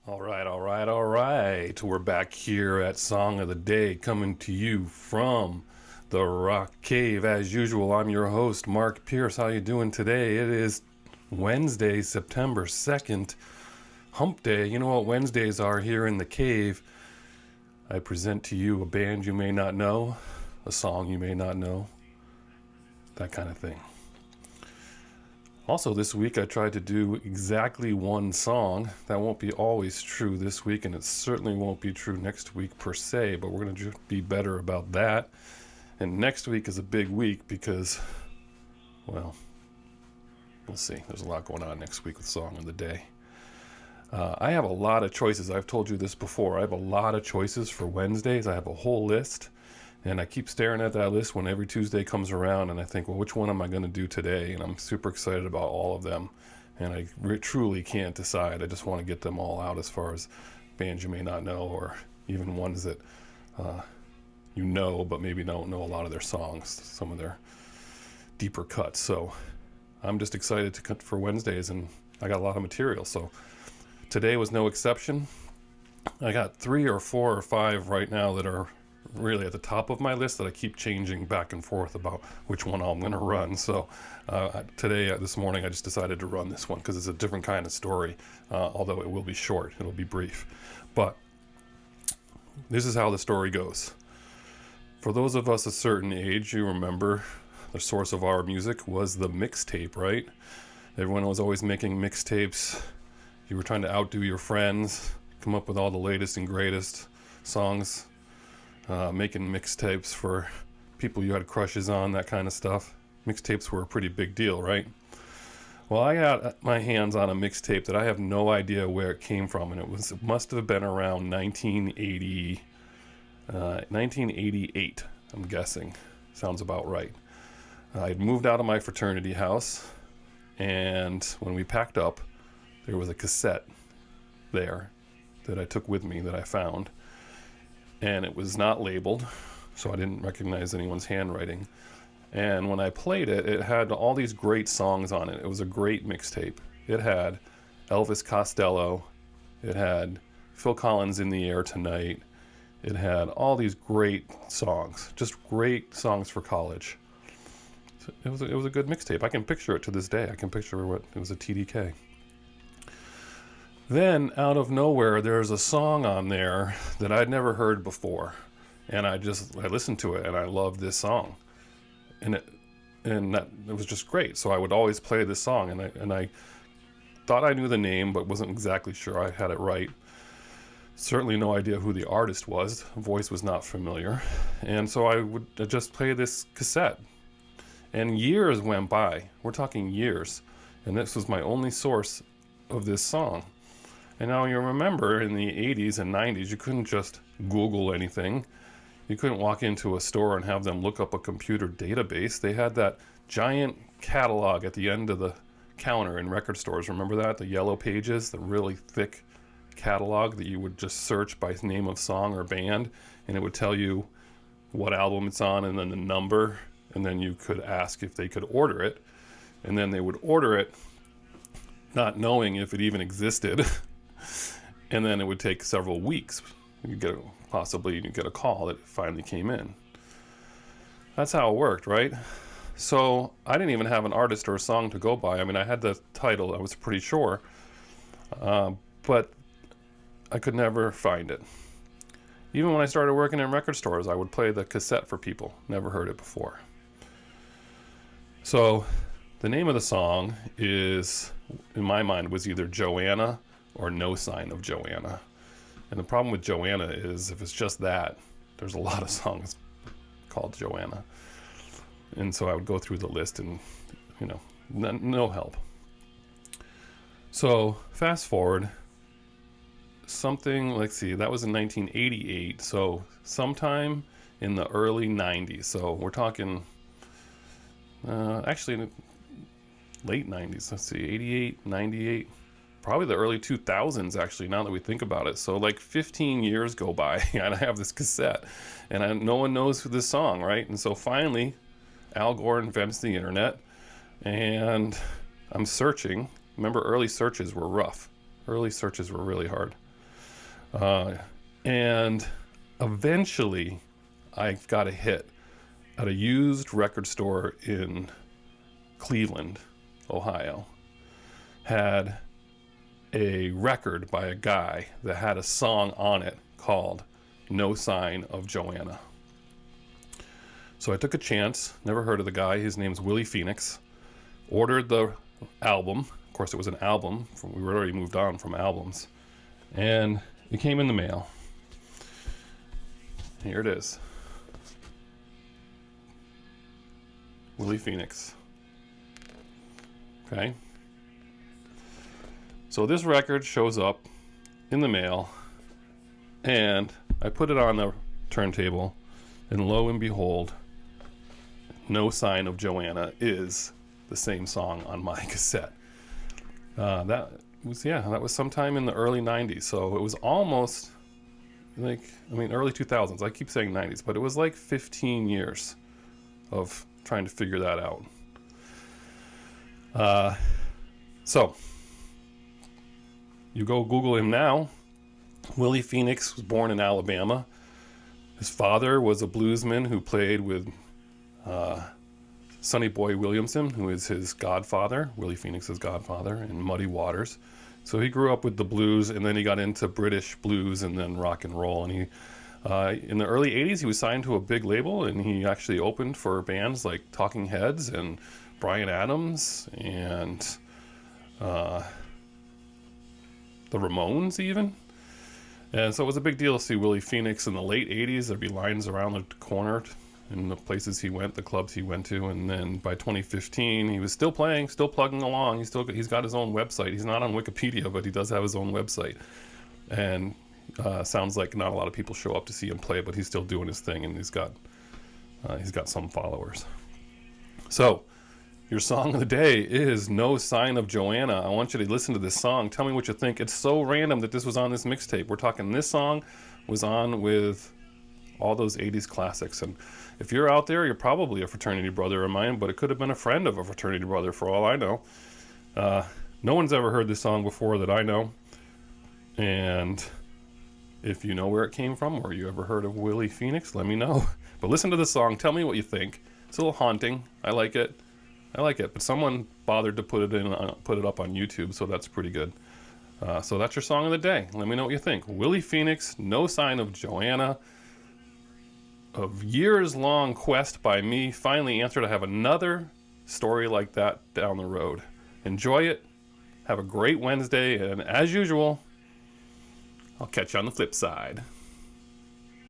All right. We're back here at Song of the Day, coming to you from the Rock Cave. As usual, I'm your host, Mark Pierce. How you doing today? It is Wednesday, September 2nd, Hump Day. You know what Wednesdays are here in the cave. I present to you a band you may not know, a song you may not know, that kind of thing. Also, this week I tried to do exactly one song. That won't be always true this week, and it certainly won't be true next week per se, but we're going to be better about that. And next week is a big week because, well, we'll see. There's a lot going on next week with Song of the Day. I have a lot of choices. I've told you this before. I have a lot of choices for Wednesdays. I have a whole list. And I keep staring at that list when every Tuesday comes around, and I think, well, which one am I going to do today? And I'm super excited about all of them, and I truly can't decide. I just want to get them all out as far as bands you may not know, or even ones that you know, but maybe don't know a lot of their songs, some of their deeper cuts. So I'm just excited to cut for Wednesdays, and I got a lot of material. So today was no exception. I got 3 or 4 or 5 right now that are really at the top of my list that I keep changing back and forth about which one I'm going to run. So this morning I just decided to run this one because it's a different kind of story, although it will be short, it'll be brief. But this is how the story goes. For those of us a certain age, you remember the source of our music was the mixtape, right? Everyone was always making mixtapes. You were trying to outdo your friends, come up with all the latest and greatest songs, making mixtapes for people you had crushes on, that kind of stuff. Mixtapes were a pretty big deal, right? Well, I got my hands on a mixtape that I have no idea where it came from, and it must have been around 1988, I'm guessing. Sounds about right. I'd moved out of my fraternity house, and when we packed up, there was a cassette there that I took with me that I found. And it was not labeled, so I didn't recognize anyone's handwriting. And when I played it, it had all these great songs on it. It was a great mixtape. It had Elvis Costello. It had Phil Collins' In the Air Tonight. It had all these great songs, just great songs for college. So it was a good mixtape. I can picture it to this day. I can picture it was a TDK. Then, out of nowhere, there's a song on there that I'd never heard before. And I listened to it, and I loved this song. And it was just great. So I would always play this song, and I thought I knew the name, but wasn't exactly sure I had it right. Certainly no idea who the artist was. The voice was not familiar. And so I would just play this cassette. And years went by. We're talking years. And this was my only source of this song. And now you remember in the 80s and 90s, you couldn't just Google anything. You couldn't walk into a store and have them look up a computer database. They had that giant catalog at the end of the counter in record stores. Remember that? The yellow pages, the really thick catalog that you would just search by name of song or band, and it would tell you what album it's on and then the number, and then you could ask if they could order it. And then they would order it, not knowing if it even existed. And then it would take several weeks. You'd get a call that it finally came in. That's how it worked, right? So I didn't even have an artist or a song to go by. I mean, I had the title, I was pretty sure, but I could never find it. Even when I started working in record stores, I would play the cassette for people. Never heard it before. So the name of the song is, in my mind, was either Joanna or No Sign of Joanna. And the problem with Joanna is if it's just that, there's a lot of songs called Joanna. And so I would go through the list and, no help. So fast forward, that was in 1988. So sometime in the early 90s. So we're talking, actually late 90s. Let's see, 88, 98. Probably the early 2000s, actually, now that we think about it. So like 15 years go by, and I have this cassette, and no one knows who this song, right? And so finally, Al Gore invents the internet, and I'm searching. Remember, early searches were rough. Early searches were really hard. And eventually I got a hit at a used record store in Cleveland, Ohio. Had a record by a guy that had a song on it called No Sign of Joanna. So I took a chance, never heard of the guy. His name's Willie Phoenix. Ordered the album. Of course, it was an album. We were already moved on from albums. And it came in the mail. Here it is. Willie Phoenix. Okay. So this record shows up in the mail, and I put it on the turntable, and lo and behold, No Sign of Joanna is the same song on my cassette. That was sometime in the early 90s, so it was almost early 2000s. I keep saying 90s, but it was like 15 years of trying to figure that out. So you go Google him now. Willie Phoenix was born in Alabama. His father was a bluesman who played with Sonny Boy Williamson, who is his godfather, Willie Phoenix's godfather, in Muddy Waters. So he grew up with the blues, and then he got into British blues and then rock and roll. And he, in the early 80s, he was signed to a big label, and he actually opened for bands like Talking Heads and Bryan Adams and the Ramones even. And so it was a big deal to see Willie Phoenix in the late 80s. There'd be lines around the corner in the places he went, the clubs he went to. And then by 2015, he was still playing, still plugging along. He's got his own website. He's not on Wikipedia, but he does have his own website. And sounds like not a lot of people show up to see him play, but he's still doing his thing, and he's got some followers. So your song of the day is No Sign of Joanna. I want you to listen to this song. Tell me what you think. It's so random that this was on this mixtape. We're talking this song was on with all those 80s classics. And if you're out there, you're probably a fraternity brother of mine, but it could have been a friend of a fraternity brother for all I know. No one's ever heard this song before that I know. And if you know where it came from, or you ever heard of Willie Phoenix, let me know. But listen to the song. Tell me what you think. It's a little haunting. I like it, but someone bothered to put it up on YouTube, so that's pretty good. So that's your song of the day. Let me know what you think. Willie Phoenix, No Sign of Joanna. A years-long quest by me finally answered. I have another story like that down the road. Enjoy it. Have a great Wednesday, and as usual, I'll catch you on the flip side.